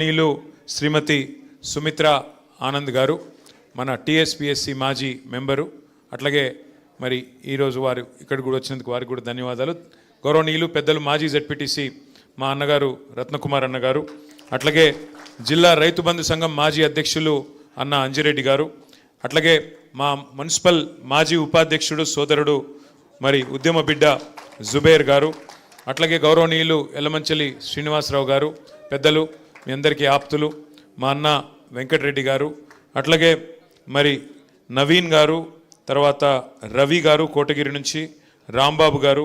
నీలు శ్రీమతి సుమిత్ర ఆనంద్ గారు మన టీఎస్పీఎస్సీ మాజీ మెంబరు, అట్లాగే మరి ఈరోజు వారు ఇక్కడికి కూడా వచ్చినందుకు వారికి కూడా ధన్యవాదాలు. గౌరవనీయులు పెద్దలు మాజీ జెడ్పీటీసీ మా అన్నగారు రత్నకుమార్ అన్నగారు, అట్లాగే జిల్లా రైతు బంధు సంఘం మాజీ అధ్యక్షులు అన్న అంజిరెడ్డి గారు, అట్లాగే మా మున్సిపల్ మాజీ ఉపాధ్యక్షుడు సోదరుడు మరి ఉద్యమ బిడ్డ జుబేర్ గారు, అట్లాగే గౌరవనీయులు ఎల్లమంచలి శ్రీనివాసరావు గారు పెద్దలు, మీ అందరికీ ఆప్తులు, మా అన్న వెంకటరెడ్డి గారు, అట్లాగే మరి నవీన్ గారు, తర్వాత రవి గారు కోటగిరి నుంచి, రాంబాబు గారు,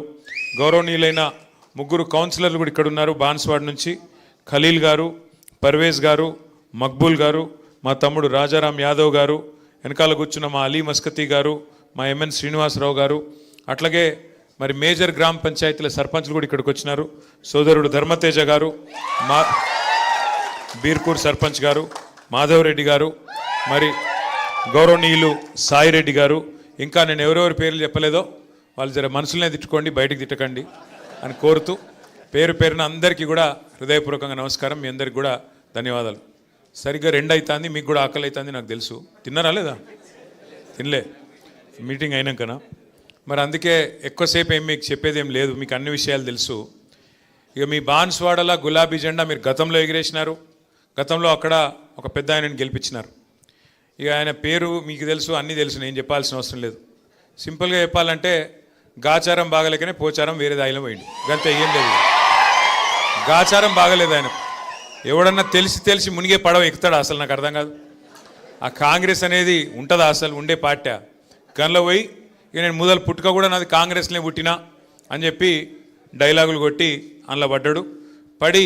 గౌరవనీయులైన ముగ్గురు కౌన్సిలర్లు కూడా ఇక్కడ ఉన్నారు బాన్స్వాడ్ నుంచి, ఖలీల్ గారు, పర్వేజ్ గారు, మక్బూల్ గారు, మా తమ్ముడు రాజారాం యాదవ్ గారు, వెనకాల కూర్చున్న మా అలీ మస్కతీ గారు, మా ఎంఎన్ శ్రీనివాసరావు గారు, అట్లాగే మరి మేజర్ గ్రామ పంచాయతీల సర్పంచ్లు కూడా ఇక్కడికి వచ్చినారు, సోదరుడు ధర్మతేజ గారు, మా బీర్కూర్ సర్పంచ్ గారు, మాధవరెడ్డి గారు, మరి గౌరవనీయులు సాయిరెడ్డి గారు, ఇంకా నేను ఎవరెవరి పేర్లు చెప్పలేదో వాళ్ళు జర మనసులనే తిట్టుకోండి, బయటికి తిట్టకండి అని కోరుతూ పేరు పేరున అందరికీ కూడా హృదయపూర్వకంగా నమస్కారం. మీ అందరికి కూడా ధన్యవాదాలు. సరిగ్గా 2 అవుతుంది, మీకు కూడా ఆకలి అవుతుంది నాకు తెలుసు. తిన్నారా లేదా? తినలే, మీటింగ్ అయినాకనా? మరి అందుకే ఎక్కువసేపు ఏం మీకు చెప్పేది ఏం లేదు, మీకు అన్ని విషయాలు తెలుసు. ఇక మీ బాన్స్వాడలా గులాబీ జెండా మీరు గతంలో ఎగిరేసినారు, గతంలో అక్కడ ఒక పెద్ద ఆయనని గెలిపించినారు. ఇక ఆయన పేరు మీకు తెలుసు, అన్నీ తెలుసు, నేను చెప్పాల్సిన అవసరం లేదు. సింపుల్గా చెప్పాలంటే గాచారం బాగలేకనే పోచారం వేరే దాయిలో పోయింది, గంత ఏం లేదు. గాచారం బాగలేదు ఆయన. ఎవడన్నా తెలిసి మునిగే పడవ ఎక్కుతాడా అసలు? నాకు అర్థం కాదు. ఆ కాంగ్రెస్ అనేది ఉంటుందా అసలు? ఉండే పార్టీ గన్లో పోయి ఇక నేను మొదలు పుట్టుక కూడా నాది కాంగ్రెస్లో పుట్టినా అని చెప్పి డైలాగులు కొట్టి అందులో పడ్డాడు. పడి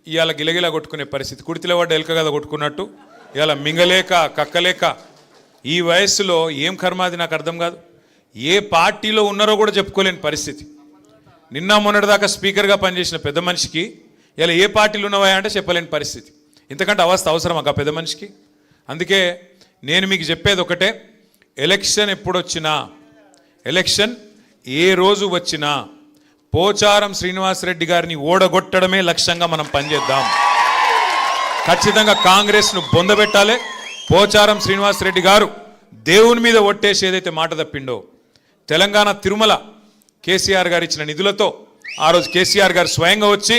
ఇవాళ గిలగిలా కొట్టుకునే పరిస్థితి. కుడితిలో పడ్డ ఎలక కదా కొట్టుకున్నట్టు ఇవాళ మింగలేక కక్కలేక ఈ వయస్సులో ఏం కర్మాది నాకు అర్థం కాదు. ఏ పార్టీలో ఉన్నారో కూడా చెప్పుకోలేని పరిస్థితి. నిన్న మొన్నటిదాకా స్పీకర్గా పనిచేసిన పెద్ద మనిషికి ఇలా ఏ పార్టీలు ఉన్నవా అంటే చెప్పలేని పరిస్థితి. ఇంతకంటే అవస్థ అవసరమా ఆ పెద్ద మనిషికి? అందుకే నేను మీకు చెప్పేది ఒకటే, ఎలక్షన్ ఎప్పుడొచ్చినా, ఎలక్షన్ ఏ రోజు వచ్చినా పోచారం శ్రీనివాసరెడ్డి గారిని ఓడగొట్టడమే లక్ష్యంగా మనం పనిచేద్దాం. ఖచ్చితంగా కాంగ్రెస్ను బొందబెట్టాలి. పోచారం శ్రీనివాసరెడ్డి గారు దేవుని మీద ఒట్టేసి ఏదైతే మాట తప్పిండో, తెలంగాణ తిరుమల కేసీఆర్ గారు ఇచ్చిన నిధులతో ఆ రోజు కేసీఆర్ గారు స్వయంగా వచ్చి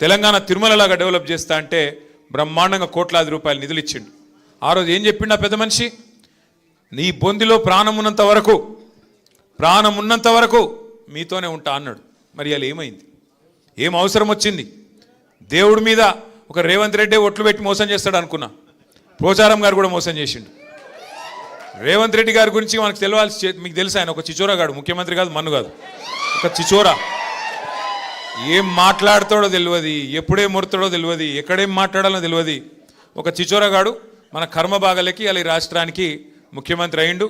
తెలంగాణ తిరుమలలాగా డెవలప్ చేస్తా అంటే బ్రహ్మాండంగా కోట్లాది రూపాయలు నిధులు ఇచ్చిండు. ఆ రోజు ఏం చెప్పిండు ఆ పెద్ద మనిషి? నీ బొందిలో ప్రాణం ఉన్నంత వరకు మీతోనే ఉంటా అన్నాడు. మరి అలా ఏమైంది? ఏం అవసరం వచ్చింది? దేవుడి మీద ఒక రేవంత్ రెడ్డి ఒట్లు పెట్టి మోసం చేస్తాడు అనుకున్నా, పోచారం గారు కూడా మోసం చేసిండు. రేవంత్ రెడ్డి గారి గురించి మనకు తెలియాల్సి, మీకు తెలుసు ఆయన ఒక చిచోరాగాడు, ముఖ్యమంత్రి కాదు, మన్ను కాదు, ఒక చిచోరా. ఏం మాట్లాడతాడో తెలియదు, ఎప్పుడే ముడతాడో తెలియదు, ఎక్కడేం మాట్లాడాలో తెలియదు. ఒక చిచోరాగాడు మన కర్మ బాగలేకి అలా ఈ రాష్ట్రానికి ముఖ్యమంత్రి అయిండు.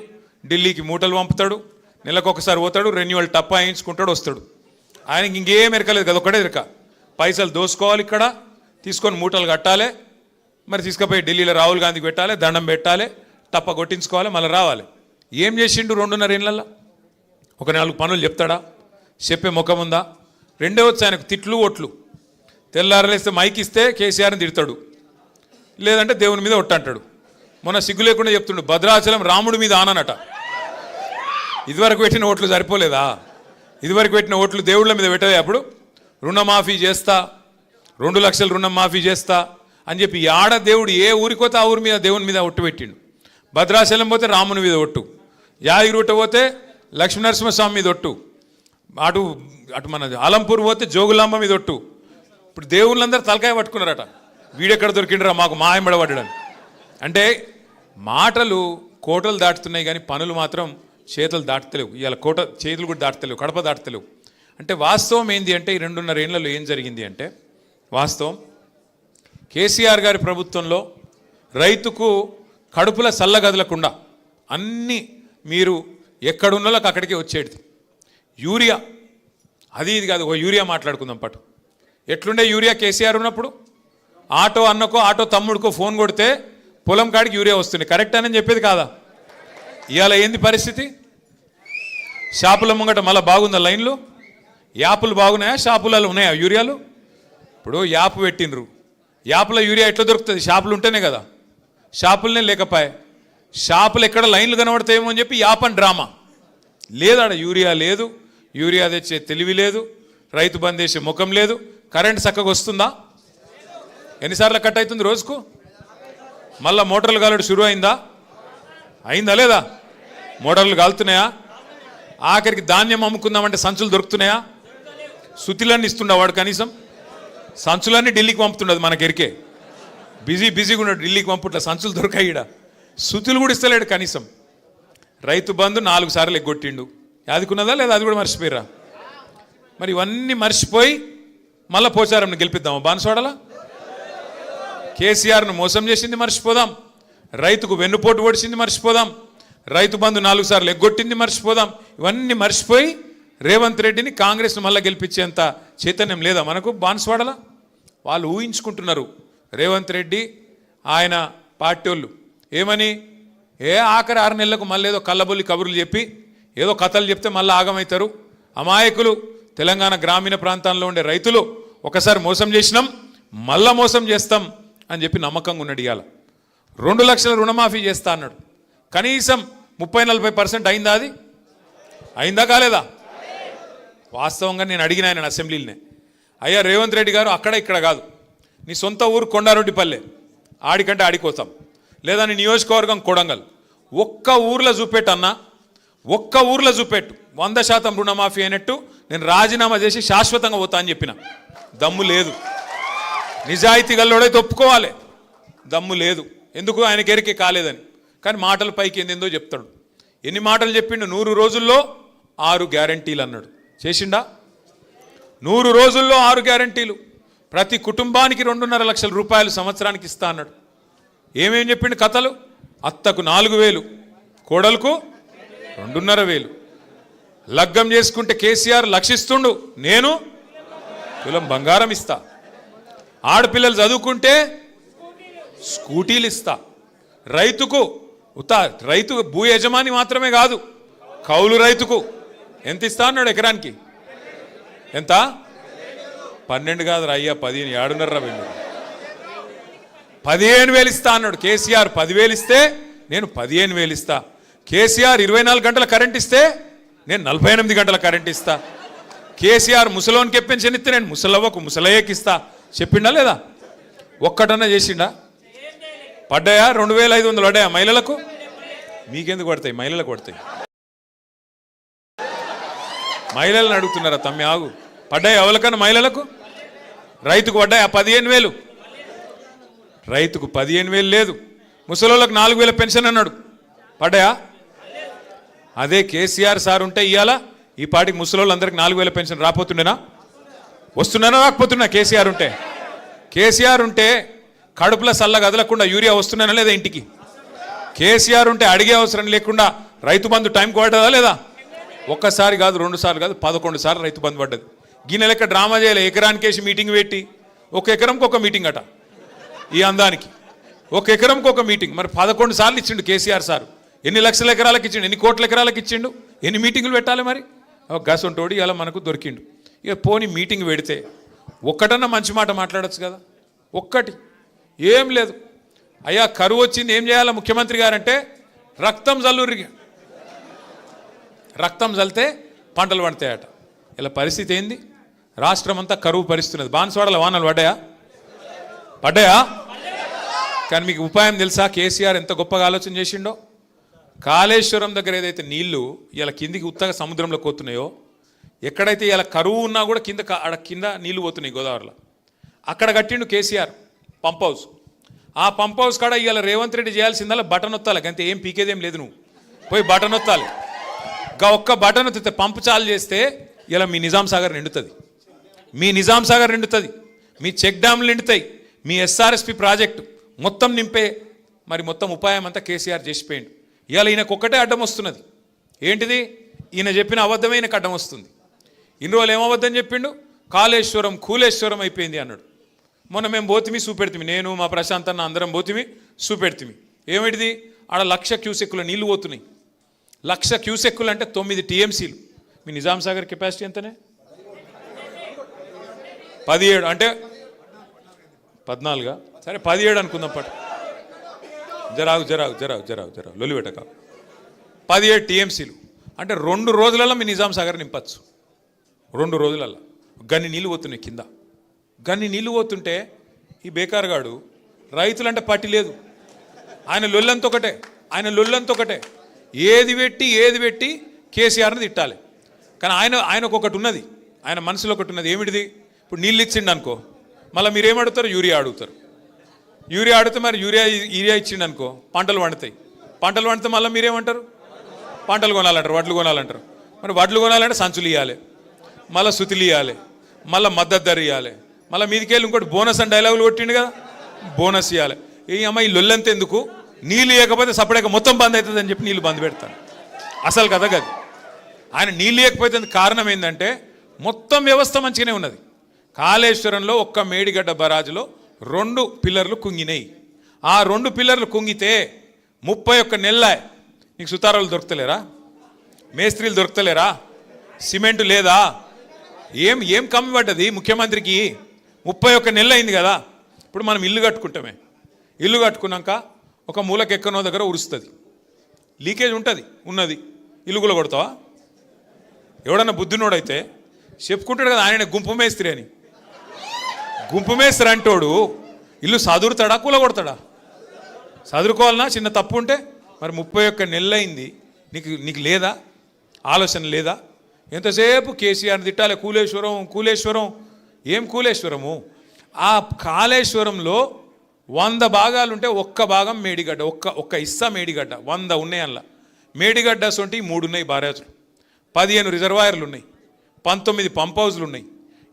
ఢిల్లీకి మూటలు పంపుతాడు, నెలకొకసారి పోతాడు, రెన్యువల్ టప్ప వేయించుకుంటాడు, వస్తాడు. ఆయనకి ఇంకేం ఎరకలేదు కదా, ఒకటే ఎరక, పైసలు దోసుకోవాలి, ఇక్కడ తీసుకొని మూటలు కట్టాలి, మరి తీసుకుపోయి ఢిల్లీలో రాహుల్ గాంధీకి పెట్టాలి, దండం పెట్టాలి, టప్ప కొట్టించుకోవాలి, మళ్ళీ రావాలి. ఏం చేసిండు 2.5 ఏళ్ళల్లో? ఒక 4 పనులు చెప్తాడా? చెప్పే ముఖం ఉందా? రెండే వచ్చి ఆయనకు తిట్లు ఓట్లు. తెల్లారలేస్తే మైక్ ఇస్తే కేసీఆర్ని తిడతాడు, లేదంటే దేవుని మీద ఒట్టంటాడు. మొన్న సిగ్గు లేకుండా చెప్తుండు భద్రాచలం రాముడి మీద ఆననట. ఇదివరకు పెట్టిన ఓట్లు సరిపోలేదా? ఇదివరకు పెట్టిన ఓట్లు దేవుళ్ళ మీద పెట్టలే. అప్పుడు రుణమాఫీ చేస్తా, 2 లక్షలు రుణం మాఫీ చేస్తా అని చెప్పి ఆడ దేవుడు ఏ ఊరికి పోతే ఆ ఊరి మీద దేవుని మీద ఒట్టు పెట్టిండు. భద్రాచలం పోతే రాముని మీద ఒట్టు, యాదగిరిగుట్ట పోతే లక్ష్మీనరసింహస్వామి మీద ఒట్టు, అటు మన ఆలంపూర్ పోతే జోగులాంబ మీద ఒట్టు. ఇప్పుడు దేవుళ్ళందరూ తలకాయ పట్టుకున్నారట, వీడెక్కడ దొరికిండ్రా మాకు మాయంబడబడ్డాడని. అంటే మాటలు కోటలు దాటుతున్నాయి కానీ పనులు మాత్రం చేతులు దాటుతలేవు. ఇవాళ చేతులు కూడా దాటుతలేవు, కడప దాటుతలేవు. అంటే వాస్తవం ఏంది అంటే ఈ 2.5 ఏళ్లలో ఏం జరిగింది అంటే, వాస్తవం కేసీఆర్ గారి ప్రభుత్వంలో రైతుకు కడుపుల సల్లగదలకుండా అన్నీ మీరు ఎక్కడున్నోళ్ళకి అక్కడికే వచ్చేది. యూరియా అది ఇది కాదు, ఓ యూరియా మాట్లాడుకుందాం పట్టు. ఎట్లుండే యూరియా కేసీఆర్ ఉన్నప్పుడు? ఆటో అన్నకో ఆటో తమ్ముడికో ఫోన్ కొడితే పొలం కాడికి యూరియా వస్తుంది, కరెక్ట్ అని చెప్పేది కాదా? ఇవాళ ఏంది పరిస్థితి? షాపుల ముంగట మళ్ళీ బాగుందా లైన్లు? యాపులు బాగున్నాయా? షాపులలో ఉన్నాయా యూరియాలు? ఇప్పుడు యాప్ పెట్టినరు, యాప్లో యూరియా ఎట్లా దొరుకుతుంది? షాపులు ఉంటేనే కదా. షాపులనే లేకపోయే, షాపులు ఎక్కడ లైన్లు కనబడతాయేమో అని చెప్పి యాప్ అని డ్రామా లేదు. ఆడ యూరియా లేదు, యూరియా తెచ్చే తెలివి లేదు, రైతు బంద్ చేసే ముఖం లేదు. కరెంట్ చక్కగా వస్తుందా? ఎన్నిసార్లు కట్ అవుతుంది రోజుకు? మళ్ళా మోటార్లు కాలడు షురు అయిందా? అయిందా లేదా? మోటార్లు కాలుతున్నాయా? ఆఖరికి ధాన్యం అమ్ముకుందామంటే సంచులు దొరుకుతున్నాయా? సుతిలన్నీ ఇస్తుండ వాడు, కనీసం సంచులన్నీ ఢిల్లీకి పంపుతుండదు. మనకెరికే బిజీగా ఉన్నాడు, ఢిల్లీకి పంపుట్ల సంచులు దొరకాయి. ఈడ సుతులు కూడా ఇస్తలేడు కనీసం. రైతు బంధు 4 సార్లు ఎగ్గొట్టిండు. యాదికున్నదా లేదా? అది కూడా మర్చిపోయిరా. మరి ఇవన్నీ మర్చిపోయి మళ్ళీ పోచారంని గెలిపిద్దామా? బాన్స్వాడలా కేసీఆర్ను మోసం చేసింది మర్చిపోదాం, రైతుకు వెన్నుపోటు పొడిచింది మర్చిపోదాం, రైతు బంధు 4 సార్లు ఎగ్గొట్టింది మర్చిపోదాం. ఇవన్నీ మర్చిపోయి రేవంత్ రెడ్డిని కాంగ్రెస్ను మళ్ళీ గెలిపించేంత చైతన్యం లేదా మనకు? బాన్స్వాడలా వాళ్ళు ఊహించుకుంటున్నారు. రేవంత్ రెడ్డి ఆయన పార్టీ వాళ్ళు ఏమని, ఆఖరి 6 నెలలకు మళ్ళీ ఏదో కళ్ళబొల్లి కబుర్లు చెప్పి ఏదో కథలు చెప్తే మళ్ళీ ఆగమవుతారు. అమాయకులు తెలంగాణ గ్రామీణ ప్రాంతాల్లో ఉండే రైతులు ఒకసారి మోసం చేసినాం, మళ్ళా మోసం చేస్తాం అని చెప్పి నమ్మకంగా ఉన్నాడు. ఇవాళ 2 లక్షల రుణమాఫీ చేస్తా అన్నాడు. కనీసం 30-40% అయిందా? అది అయిందా కాలేదా? వాస్తవంగా నేను అడిగిన ఆయన అసెంబ్లీలోనే, అయ్యా రేవంత్ రెడ్డి గారు అక్కడ ఇక్కడ కాదు, నీ సొంత ఊరు కొండారెడ్డిపల్లె, ఆడికంటే ఆడిపోతాం, లేదా నీ నియోజకవర్గం కొడంగల్, ఒక్క ఊర్లో చూపెట్టు అన్నా, ఒక్క ఊర్లో చూపెట్టు 100% రుణమాఫీ అయినట్టు నేను రాజీనామా చేసి శాశ్వతంగా పోతా అని చెప్పిన. దమ్ము లేదు. నిజాయితీ గల్లోడైతే ఒప్పుకోవాలి. దమ్ము లేదు. ఎందుకు? ఆయనకి ఎరికే కాలేదని. కానీ మాటల పైకి ఏందేందో చెప్తాడు. ఎన్ని మాటలు చెప్పిండు? 100 రోజుల్లో 6 గ్యారంటీలు అన్నాడు. చేసిండా? 100 రోజుల్లో 6 గ్యారంటీలు. ప్రతి కుటుంబానికి 2.5 లక్షల రూపాయలు సంవత్సరానికి ఇస్తా అన్నాడు. ఏమేం చెప్పిండు కథలు? అత్తకు 4,000, కోడలకు 2,500. లగ్గం చేసుకుంటే కేసీఆర్ లక్షిస్తుండు, నేను తులం బంగారం ఇస్తా. ఆడపిల్లలు చదువుకుంటే స్కూటీలు ఇస్తా. రైతుకు రైతు భూ యజమాని మాత్రమే కాదు, కౌలు రైతుకు ఎంత ఇస్తా అన్నాడు? ఎకరానికి ఎంత? 12 కాదు అయ్యా, 15. 7.5 15,000 ఇస్తా అన్నాడు. కేసీఆర్ 10,000 ఇస్తే నేను 15,000 ఇస్తా. కేసీఆర్ 24 గంటల కరెంట్ ఇస్తే నేను 48 గంటల కరెంట్ ఇస్తా. కేసీఆర్ ముసలోనికి పెన్షన్ ఇస్తే నేను ముసలవ్వకు ముసలయ్యకి ఇస్తా. చెప్పిండా లేదా? ఒక్కటన్నా చేసిండా? పడ్డాయా? 2,500 పడ్డాయా మహిళలకు? మీకెందుకు పడతాయి? మహిళలకు పడతాయి. మహిళలను అడుగుతున్నారా? తమ్మి ఆగు. పడ్డాయా ఎవరికన్నా మహిళలకు? రైతుకు పడ్డాయా? 15,000. రైతుకు 15,000 లేదు. ముసలోళ్ళకు 4,000 పెన్షన్ అన్నాడు. పడ్డాయా? అదే కేసీఆర్ సార్ ఉంటే ఇవాళ ఈ పాటికి ముసలోళ్ళందరికీ 4,000 పెన్షన్ రాపోతుండేనా? వస్తున్నానా రాకపోతున్నా? కేసీఆర్ ఉంటే కడుపుల సల్ల కదలకుండా యూరియా వస్తున్నానా లేదా ఇంటికి? కేసీఆర్ ఉంటే అడిగే అవసరం లేకుండా రైతు బంధు టైంకి పడ్డదా లేదా? ఒక్కసారి కాదు, 2 సార్లు కాదు, 11 సార్లు రైతు బంధు పడ్డది. గిన్నె లెక్క డ్రామా చేయలే. ఎకరానికేసి మీటింగ్ పెట్టి, ఒక ఎకరంకి ఒక మీటింగ్ అట. ఈ అందానికి ఒక ఎకరంకి ఒక మీటింగ్. మరి 11 సార్లు ఇచ్చిండు కేసీఆర్ సార్. ఎన్ని లక్షల ఎకరాలకు ఇచ్చిండు? ఎన్ని కోట్ల ఎకరాలకు ఇచ్చిండు? ఎన్ని మీటింగులు పెట్టాలి? మరి గసంటోడి ఇలా మనకు దొరికిండు. ఇక పోని మీటింగ్ పెడితే ఒక్కటన్నా మంచి మాట మాట్లాడచ్చు కదా. ఒక్కటి ఏం లేదు. అయ్యా కరువు వచ్చింది, ఏం చేయాలా ముఖ్యమంత్రి గారంటే రక్తం జల్లురిగా, రక్తం జల్లితే పంటలు పడతాయట. ఇలా పరిస్థితి ఏంది? రాష్ట్రం అంతా కరువు పరిస్థితున్నది. బాన్స్వాడల వానలు పడ్డాయా? కానీ మీకు ఉపాయం తెలుసా? కేసీఆర్ ఎంత గొప్పగా ఆలోచన చేసిండో. కాళేశ్వరం దగ్గర ఏదైతే నీళ్లు ఇలా కిందికి ఉత్తగా సముద్రంలోకి పోతున్నాయో, ఎక్కడైతే ఇలా కరువు ఉన్నా కూడా కింద నీళ్లు పోతున్నాయి గోదావరిలో, అక్కడ కట్టిండు కేసీఆర్ పంప్ హౌస్. ఆ పంప్ హౌస్ కాడ ఇవాళ రేవంత్ రెడ్డి చేయాల్సిందల్లా బటన్ ఒత్తాలి. అంతే, ఏం పీకేదేం లేదు. నువ్వు పోయి బటన్ ఒత్తాలి. ఒక్క బటన్ ఒత్తితే పంపు చాలు చేస్తే ఇలా మీ నిజాం సాగర్ నిండుతుంది, మీ చెక్ డ్యామ్లు నిండుతాయి, మీ ఎస్ఆర్ఎస్పి ప్రాజెక్టు మొత్తం నింపే మరి మొత్తం ఉపాయం అంతా కేసీఆర్ చేసిపోయిండు. ఇవాళ ఈయనకు ఒక్కటే అడ్డం వస్తున్నది. ఏంటిది? ఈయన చెప్పిన అబద్ధమైన అడ్డం వస్తుంది. ఇన్ని రోజులు ఏమబద్ధం చెప్పిండు? కాళేశ్వరం కూలేశ్వరం అయిపోయింది అన్నాడు. మొన్న మేము పోతిమి చూపెడుతుంది, నేను మా ప్రశాంత్ అన్న అందరం పోతిమి చూపెడుతుంది. ఏమిటిది? ఆడ 1,00,000 క్యూసెక్కుల నీళ్లు పోతున్నాయి. 1,00,000 క్యూసెక్కులు అంటే 9 టీఎంసీలు. మీ నిజాం సాగర్ కెపాసిటీ ఎంతనే? 17. అంటే 14 సరే 17 అనుకుందాం పట్టు. జరాగు లొల్లి పెట్టక. 17 టీఎంసీలు అంటే 2 రోజులలో మీ నిజాం సాగర్ నింపచ్చు. 2 రోజులలో గన్ని నీళ్ళు పోతున్నాయి కింద. గన్ని నీళ్ళు పోతుంటే ఈ బేకార్గాడు రైతులంటే పట్టి లేదు. ఆయన లొల్లంత ఒకటే ఏది పెట్టి కేసీఆర్ని తిట్టాలి. కానీ ఆయనకు ఒకటి ఉన్నది, ఆయన మనసులో ఒకటి ఉన్నది. ఏమిటిది? ఇప్పుడు నీళ్ళు ఇచ్చిండు అనుకో, మళ్ళీ మీరేమడుగుతారు? యూరియా అడుగుతారు. యూరియా అడిగితే మరి యూరియా ఇచ్చిండు అనుకో పంటలు పండితే మళ్ళీ మీరేమంటారు? పంటలు కొనాలంటారు, వడ్లు కొనాలంటారు. మరి వడ్లు కొనాలంటే సంచులు ఇవ్వాలి, మళ్ళీ సుతులు ఇవ్వాలి, మళ్ళీ మద్దతు ధర ఇవ్వాలి, మళ్ళీ మీదికెళ్ళి ఇంకోటి బోనస్ అని డైలాగులు కొట్టిండు కదా, బోనస్ ఇవ్వాలి. ఈ అమ్మ ఈ లొల్లంత ఎందుకు? నీళ్ళు ఇవ్వకపోతే సపరేక మొత్తం బంద్ అవుతుంది అని చెప్పి నీళ్ళు బంద్ పెడతాను. అసలు కదా గది. ఆయన నీళ్ళు ఇవ్వకపోతే కారణం ఏంటంటే మొత్తం వ్యవస్థ మంచిగానే ఉన్నది. కాళేశ్వరంలో ఒక్క మేడిగడ్డ బరాజులో 2 పిల్లర్లు కుంగినాయి. ఆ 2 పిల్లర్లు కుంగితే 31 నెలల నీకు సుతారాలు దొరుకుతలేరా? మేస్త్రీలు దొరుకుతలేరా? సిమెంటు లేదా? ఏం కమ్మి పడ్డది ముఖ్యమంత్రికి? 31 నెలలు అయింది కదా. ఇప్పుడు మనం ఇల్లు కట్టుకుంటామే, ఇల్లు కట్టుకున్నాక ఒక మూలకి ఎక్కనో దగ్గర ఉరుస్తుంది, లీకేజ్ ఉన్నది, ఇల్లు కూడా కొడతావా? ఎవడన్నా బుద్ధినోడైతే చెప్పుకుంటాడు కదా ఆయన గుంపు మేస్త్రి అని. గుంపు మేస్త్రి అంటోడు ఇల్లు సదురుతాడా కూల కొడతాడా? చదువుకోవాలన్నా చిన్న తప్పు ఉంటే. మరి 31 నెలలు అయింది, నీకు లేదా ఆలోచన లేదా? ఎంతసేపు కేసీఆర్ని తిట్టాలి, కూలేశ్వరం. ఏం కూలేశ్వరము? ఆ కాళేశ్వరంలో 100 భాగాలుంటే ఒక్క భాగం మేడిగడ్డ, ఒక్క ఇస్సా మేడిగడ్డ. 100 ఉన్నాయి అందులో. మేడిగడ్డ సొంటి 3 ఉన్నాయి బారేజులు, 15 రిజర్వాయర్లు ఉన్నాయి, 19 పంప్ హౌజ్లు ఉన్నాయి,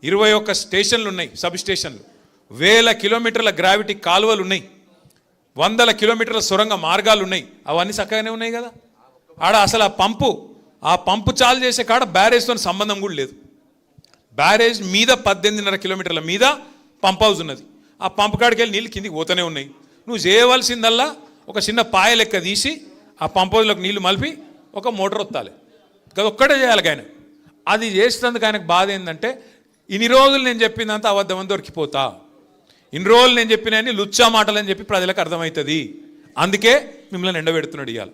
21 స్టేషన్లు ఉన్నాయి, సబ్ స్టేషన్లు, 1000 కిలోమీటర్ల గ్రావిటీ కాలువలు ఉన్నాయి, 100 కిలోమీటర్ల సొరంగ మార్గాలు ఉన్నాయి. అవన్నీ చక్కగానే ఉన్నాయి కదా. ఆడ అసలు ఆ పంపు చాలు చేసే కాడ బ్యారేజ్తో సంబంధం కూడా లేదు. బ్యారేజ్ మీద 18.5 కిలోమీటర్ల మీద పంప్ హౌజ్ ఉన్నది. ఆ పంప్ కాడికి వెళ్ళి నీళ్ళు కిందికి పోతూనే ఉన్నాయి. నువ్వు చేయవలసిందల్లా ఒక చిన్న పాయ లెక్క తీసి ఆ పంప్ హౌజ్లోకి నీళ్లు మలిపి ఒక మోటార్ వత్తాలి. అది ఒక్కటే చేయాలి. ఆయన అది చేసినందుకు ఆయనకు బాధ ఏంటంటే ఇన్ని రోజులు నేను చెప్పిందంతా అబద్ధమని దొరికిపోతా, ఇన్ని రోజులు నేను చెప్పినవన్నీ లుచ్చా మాటలు అని చెప్పి ప్రజలకు అర్థమవుతుంది. అందుకే మిమ్మల్ని ఎండబెడుతున్నాడు. ఇవాళ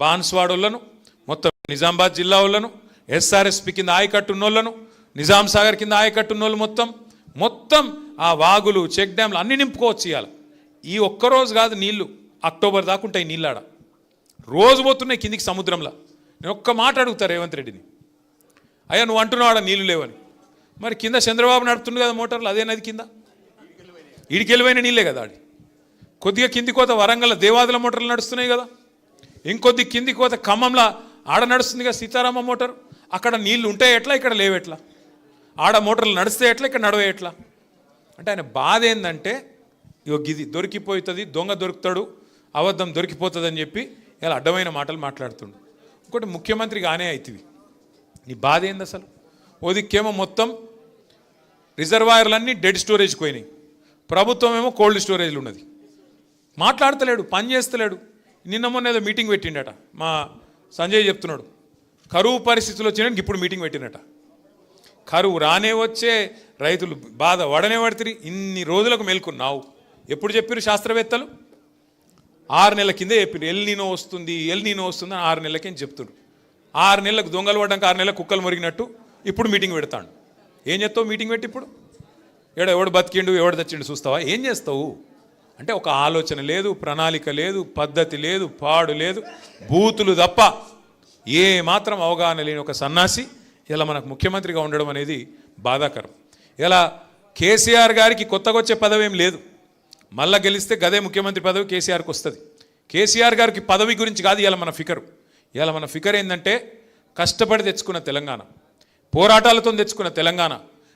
బాన్స్వాడ వాళ్ళను, మొత్తం నిజామాబాద్ జిల్లా వాళ్ళను, ఎస్ఆర్ఎస్పి కింద ఆయకట్టున్న వాళ్ళను, నిజాం సాగర్ కింద ఆయకట్టున్న వాళ్ళు మొత్తం ఆ వాగులు, చెక్ డ్యామ్లు అన్నీ నింపుకోవచ్చు. ఇవాళ ఈ ఒక్కరోజు కాదు, నీళ్లు అక్టోబర్ దాకా ఉంటాయి. నీళ్ళాడ రోజు పోతున్నాయి కిందికి సముద్రంలో. నేను ఒక్క మాట అడుగుతా రేవంత్ రెడ్డిని, అయ్యా నువ్వు అంటున్నావు ఆడ నీళ్లు లేవని, మరి కింద చంద్రబాబు నడుపుతుంది కదా మోటార్లు, అదే నది కింద ఈడికెళ్ళిపోయిన నీళ్ళే కదా. ఆడి కొద్దిగా కింది కోత వరంగల్ దేవాదుల మోటార్లు నడుస్తున్నాయి కదా, ఇంకొద్ది కింది కోత ఖమ్మంలో ఆడ నడుస్తుంది కదా సీతారామ మోటార్. అక్కడ నీళ్లు ఉంటే ఎట్లా, ఇక్కడ లేవెట్లా? ఆడ మోటార్లు నడిస్తే ఎట్లా, ఇక్కడ నడవే ఎట్లా? అంటే ఆయన బాధ ఏంటంటే గిది దొరికిపోతుంది, దొంగ దొరుకుతాడు, అబద్ధం దొరికిపోతుంది అని చెప్పి ఇలా అడ్డమైన మాటలు మాట్లాడుతుండు. ఇంకోటి ముఖ్యమంత్రి గానే అవుతుంది. నీ బాధ ఏంది అసలు? ఓదిక్కేమో మొత్తం రిజర్వాయర్లన్నీ డెడ్ స్టోరేజ్కి పోయినాయి, ప్రభుత్వం ఏమో కోల్డ్ స్టోరేజ్లు ఉన్నది. మాట్లాడతలేడు, పని చేస్తలేడు. నిన్న మొన్న ఏదో మీటింగ్ పెట్టిండట, మా సంజయ్ చెప్తున్నాడు. కరువు పరిస్థితులు వచ్చినాక ఇప్పుడు మీటింగ్ పెట్టినట. కరువు రానే వచ్చే రైతులు బాధ వడనే పడుతుంది. ఇన్ని రోజులకు మేల్కొన్నావు. ఎప్పుడు చెప్పారు శాస్త్రవేత్తలు? 6 నెలల కిందే చెప్పారు ఎల్ నీనో వస్తుంది అని 6 నెలలకేం చెప్తున్నారు. 6 నెలలకు దొంగలు పడ్డాక 6 నెలలకు కుక్కలు మురిగినట్టు ఇప్పుడు మీటింగ్ పెడతాడు. ఏం చేస్తావు మీటింగ్ పెట్టి? ఇప్పుడు ఎవడు బతికిండు ఎవడు తెచ్చిండు చూస్తావా? ఏం చేస్తావు? అంటే ఒక ఆలోచన లేదు, ప్రణాళిక లేదు, పద్ధతి లేదు, పాడు లేదు, బూతులు తప్ప ఏ మాత్రం అవగాహన లేని ఒక సన్నాసి ఇలా మనకు ముఖ్యమంత్రిగా ఉండడం అనేది బాధాకరం. ఇలా కేసీఆర్ గారికి కొత్తగా వచ్చే పదవి ఏం లేదు. మళ్ళా గెలిస్తే గదే ముఖ్యమంత్రి పదవి కేసీఆర్కి వస్తుంది. కేసీఆర్ గారికి పదవి గురించి కాదు ఇలా మన ఫికరు. ఇలా మన ఫికర్ ఏంటంటే కష్టపడి తెచ్చుకున్న తెలంగాణ, పోరాటాలతో తెచ్చుకున్న తెలంగాణ.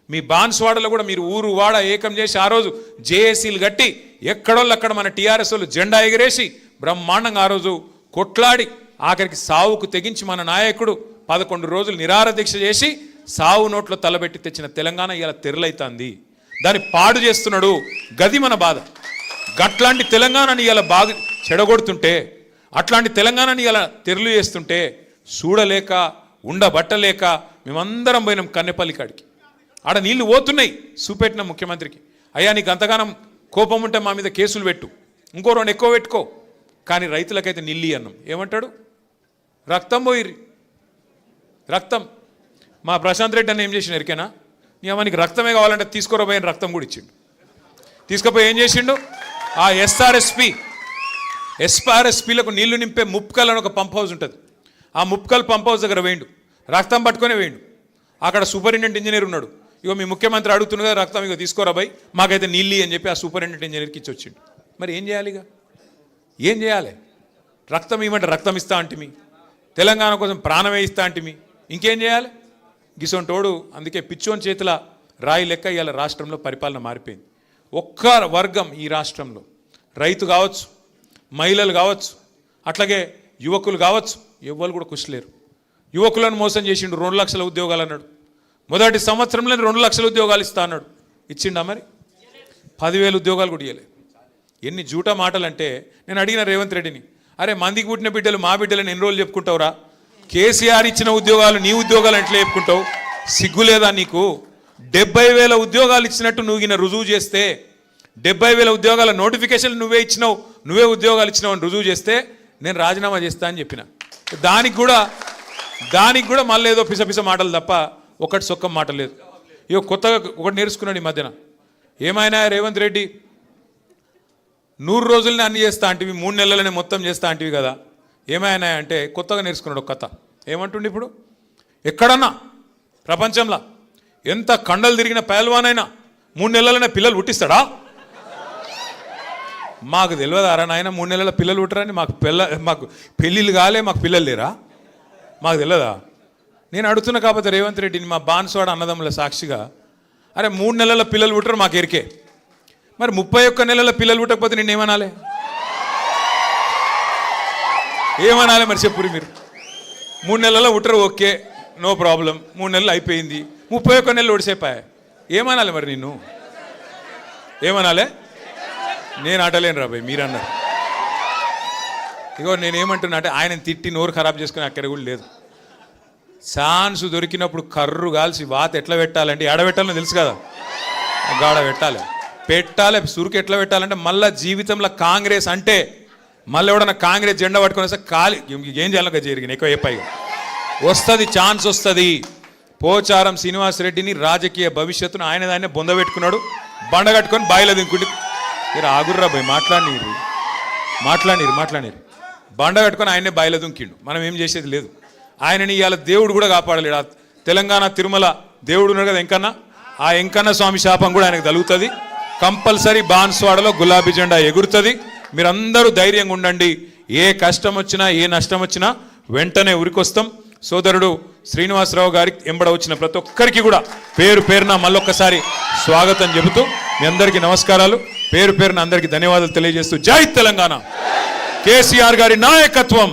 మీ బాన్స్వాడలో కూడా మీరు ఊరు వాడ ఏకం చేసి ఆ రోజు జేఏసీలు కట్టి ఎక్కడోళ్ళు అక్కడ మన టీఆర్ఎస్ వాళ్ళు జెండా ఎగిరేసి బ్రహ్మాండంగా ఆ రోజు కొట్లాడి ఆఖరికి సావుకు తెగించి మన నాయకుడు 11 రోజులు నిరాహార దీక్ష చేసి సావు నోట్లో తలబెట్టి తెచ్చిన తెలంగాణ ఇలా తెరలైతుంది. దాన్ని పాడు చేస్తున్నాడు. గది మన బాధ. గట్లాంటి తెలంగాణని ఇలా బాగా చెడగొడుతుంటే, అట్లాంటి తెలంగాణని ఇలా తెరలు చేస్తుంటే చూడలేక ఉండబట్టలేక మేమందరం పోయినాం కన్నెపల్లి కాడికి. ఆడ నీళ్లు పోతున్నాయి. చూపెట్టిన ముఖ్యమంత్రికి, అయ్యా నీకు అంతగానం కోపం ఉంటే మా మీద కేసులు పెట్టు, ఇంకో 2 ఎక్కువ పెట్టుకో, కానీ రైతులకైతే నిల్లి అన్నం. ఏమంటాడు? రక్తం పోయిర్రి, రక్తం. మా ప్రశాంత్ రెడ్డి అని ఏం చేసిన ఎరికేనా? నీ అమ్మనికి రక్తమే కావాలంటే తీసుకోరబోయిన రక్తం కూడా ఇచ్చిండు. తీసుకుపోయి ఏం చేసిండు? ఆ ఎస్ఆర్ఎస్పీలకు నీళ్లు నింపే ముప్కల్ అని ఒక పంప్ హౌస్ ఉంటుంది. ఆ ముప్కల్ పంప్ హౌస్ దగ్గర వేయండు, రక్తం పట్టుకునే వేయండు. అక్కడ సూపరింటెండెంట్ ఇంజనీర్ ఉన్నాడు. ఇగో మీ ముఖ్యమంత్రి అడుగుతున్న కదా రక్తం, ఇగో తీసుకోరాబాయ్, మాకైతే నీళ్ళు అని చెప్పి ఆ సూపరింటెండెంట్ ఇంజనీర్కి ఇచ్చి వచ్చిండు. మరి ఏం చేయాలి? ఇక ఏం చేయాలి? రక్తం ఇవ్వమంటే రక్తం ఇస్తా అంటిమి, తెలంగాణ కోసం ప్రాణమే ఇస్తా అంటిమి, ఇంకేం చేయాలి? గిసొంటోడు అందుకే పిచ్చోని చేతుల రాయి లెక్క ఇవాళ రాష్ట్రంలో పరిపాలన మారిపోయింది. ఒక్క వర్గం ఈ రాష్ట్రంలో, రైతు కావచ్చు, మహిళలు కావచ్చు, అట్లాగే యువకులు కావచ్చు, ఎవ్వరు కూడా కుషలేరు. యువకులను మోసం చేసిండు. 2 లక్షల ఉద్యోగాలు అన్నాడు. మొదటి సంవత్సరంలో 2 లక్షల ఉద్యోగాలు ఇస్తా అన్నాడు. ఇచ్చిండా? మరి 10,000 ఉద్యోగాలు కూడా ఇవ్వలే. ఎన్ని జూట మాటలు అంటే, నేను అడిగిన రేవంత్ రెడ్డిని, అరే మందికి పుట్టిన బిడ్డలు మా బిడ్డలను ఎన్ని రోజులు చెప్పుకుంటావురా? కేసీఆర్ ఇచ్చిన ఉద్యోగాలు నీ ఉద్యోగాలు ఎట్లా చెప్పుకుంటావు? సిగ్గులేదా నీకు? 70,000 ఉద్యోగాలు ఇచ్చినట్టు నువ్వు రుజువు చేస్తే, 70,000 ఉద్యోగాల నోటిఫికేషన్ నువ్వే ఇచ్చినావు, నువ్వే ఉద్యోగాలు ఇచ్చినావు అని రుజువు చేస్తే నేను రాజీనామా చేస్తా అని చెప్పిన. దానికి కూడా మళ్ళీ ఏదో పిసపిస మాటలు తప్ప ఒకటి సొక్కం మాట లేదు. ఇగో కొత్తగా ఒకటి నేర్చుకున్నాడు ఈ మధ్యన. ఏమైనా రేవంత్ రెడ్డి 100 రోజులనే అన్ని చేస్తా అంటివి, 3 నెలలనే మొత్తం చేస్తా అంటివి కదా, ఏమైనా అంటే కొత్తగా నేర్చుకున్నాడు ఒక కథ. ఏమంటుండే ఇప్పుడు? ఎక్కడన్నా ప్రపంచంలో ఎంత కండలు తిరిగిన పహల్వానైనా 3 నెలలనే పిల్లలు పుట్టిస్తాడా? మాకు తెలియదారా నాయన 3 నెలల పిల్లలు పుట్టరని? మాకు పెళ్ళిళ్ళు కాలే, మాకు పిల్లలు లేరా? మాకు తెలియదా? నేను అడుగుతున్నా కాకపోతే రేవంత్ రెడ్డిని, మా బాన్స్వాడ అన్నదమ్ముల సాక్షిగా, అరే 3 నెలల పిల్లలు పుట్టరు మాకు ఎరికే, మరి 31 నెలల పిల్లలు పుట్టకపోతే నేను ఏమనాలి? ఏమనాలి మరి చెప్పురి మీరు? 3 నెలల పుట్టరు, ఓకే, నో ప్రాబ్లం, 3 నెలలు అయిపోయింది, 31 నెలలు ఒడిసేపాయా, ఏమనాలి మరి? నిన్ను ఏమనాలి? నేను ఆటలేను రాబాయ్, మీరు అన్నారు. ఇగో నేనేమంటున్నా అంటే, ఆయన తిట్టి నోరు ఖరాబ్ చేసుకుని అక్కడ కూడా లేదు. ఛాన్స్ దొరికినప్పుడు కర్రు కాల్సి వాత ఎట్లా పెట్టాలంటే, ఎడబెట్టాలని తెలుసు కదా, గాడ పెట్టాలి. సురుకు ఎట్లా పెట్టాలంటే, మళ్ళీ జీవితంలో కాంగ్రెస్ అంటే మళ్ళీ ఎవడన్నా కాంగ్రెస్ జెండా పట్టుకొని వస్తే కాలి ఏం చేయాలి జరిగింది ఎక్కువ చెప్పాయి వస్తుంది, ఛాన్స్ వస్తుంది. పోచారం శ్రీనివాసరెడ్డిని రాజకీయ భవిష్యత్తును ఆయన దాన్నే బొందబెట్టుకున్నాడు, బండ కట్టుకొని బాయిలో దింకుండి. మీరు ఆగుర్రా పోయి మాట్లాడినీరు బండ కట్టుకొని ఆయనే బాయిలో దుంకిండు. మనం ఏం చేసేది లేదు. ఆయనని ఇవాళ దేవుడు కూడా కాపాడలేడు. తెలంగాణ తిరుమల దేవుడు ఉన్నాడు కదా ఎంకన్న, ఆ ఎంకన్న స్వామి శాపం కూడా ఆయనకు తగులుతుంది. కంపల్సరీ బాన్స్వాడలో గులాబీ జెండా ఎగురుతుంది. మీరందరూ ధైర్యంగా ఉండండి. ఏ కష్టం వచ్చినా ఏ నష్టం వచ్చినా వెంటనే ఉరికొస్తాం. సోదరుడు శ్రీనివాసరావు గారికి ఎంబడ వచ్చిన ప్రతి ఒక్కరికి కూడా పేరు పేరున మళ్ళొక్కసారి స్వాగతం చెబుతూ మీ అందరికీ నమస్కారాలు, పేరు పేరున అందరికీ ధన్యవాదాలు తెలియజేస్తూ జై తెలంగాణ, కేసీఆర్ గారి నాయకత్వం.